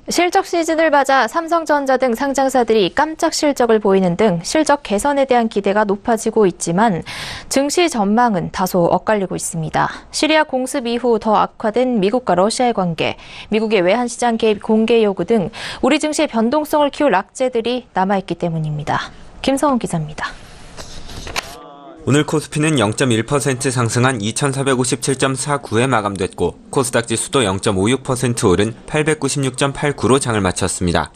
실적 시즌을 맞아 삼성전자 등 상장사들이 깜짝 실적을 보이는 등 실적 개선에 대한 기대가 높아지고 있지만 증시 전망은 다소 엇갈리고 있습니다. 시리아 공습 이후 더 악화된 미국과 러시아의 관계, 미국의 외환시장 개입 공개 요구 등 우리 증시의 변동성을 키울 악재들이 남아있기 때문입니다. 김성훈 기자입니다. 오늘 코스피는 0.1% 상승한 2457.49에 마감됐고 코스닥 지수도 0.56% 오른 896.89로 장을 마쳤습니다.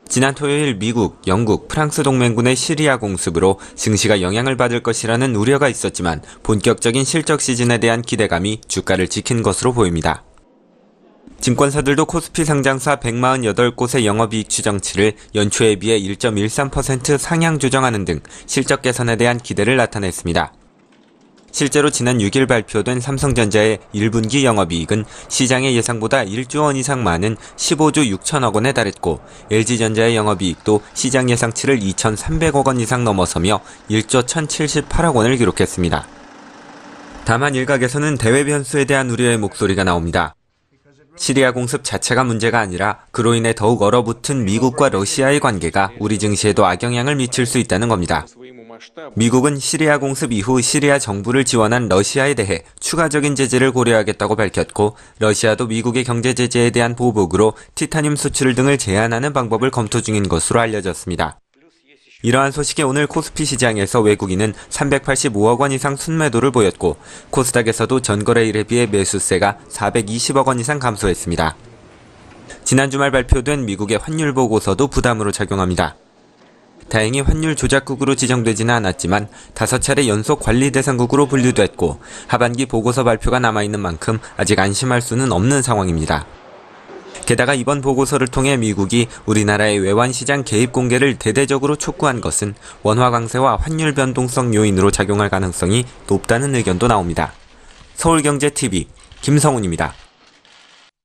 지난 토요일 미국, 영국, 프랑스 동맹군의 시리아 공습으로 증시가 영향을 받을 것이라는 우려가 있었지만 본격적인 실적 시즌에 대한 기대감이 주가를 지킨 것으로 보입니다. 증권사들도 코스피 상장사 148곳의 영업이익 추정치를 연초에 비해 1.13% 상향 조정하는 등 실적 개선에 대한 기대를 나타냈습니다. 실제로 지난 6일 발표된 삼성전자의 1분기 영업이익은 시장의 예상보다 1조 원 이상 많은 15조 6천억 원에 달했고 LG전자의 영업이익도 시장 예상치를 2,300억 원 이상 넘어서며 1조 1,078억 원을 기록했습니다. 다만 일각에서는 대외 변수에 대한 우려의 목소리가 나옵니다. 시리아 공습 자체가 문제가 아니라 그로 인해 더욱 얼어붙은 미국과 러시아의 관계가 우리 증시에도 악영향을 미칠 수 있다는 겁니다. 미국은 시리아 공습 이후 시리아 정부를 지원한 러시아에 대해 추가적인 제재를 고려하겠다고 밝혔고 러시아도 미국의 경제 제재에 대한 보복으로 티타늄 수출 등을 제한하는 방법을 검토 중인 것으로 알려졌습니다. 이러한 소식에 오늘 코스피 시장에서 외국인은 385억 원 이상 순매도를 보였고 코스닥에서도 전거래일에 비해 매수세가 420억 원 이상 감소했습니다. 지난 주말 발표된 미국의 환율 보고서도 부담으로 작용합니다. 다행히 환율 조작국으로 지정되지는 않았지만 5차례 연속 관리 대상국으로 분류됐고 하반기 보고서 발표가 남아있는 만큼 아직 안심할 수는 없는 상황입니다. 게다가 이번 보고서를 통해 미국이 우리나라의 외환시장 개입 공개를 대대적으로 촉구한 것은 원화 강세와 환율 변동성 요인으로 작용할 가능성이 높다는 의견도 나옵니다. 서울경제TV 김성훈입니다.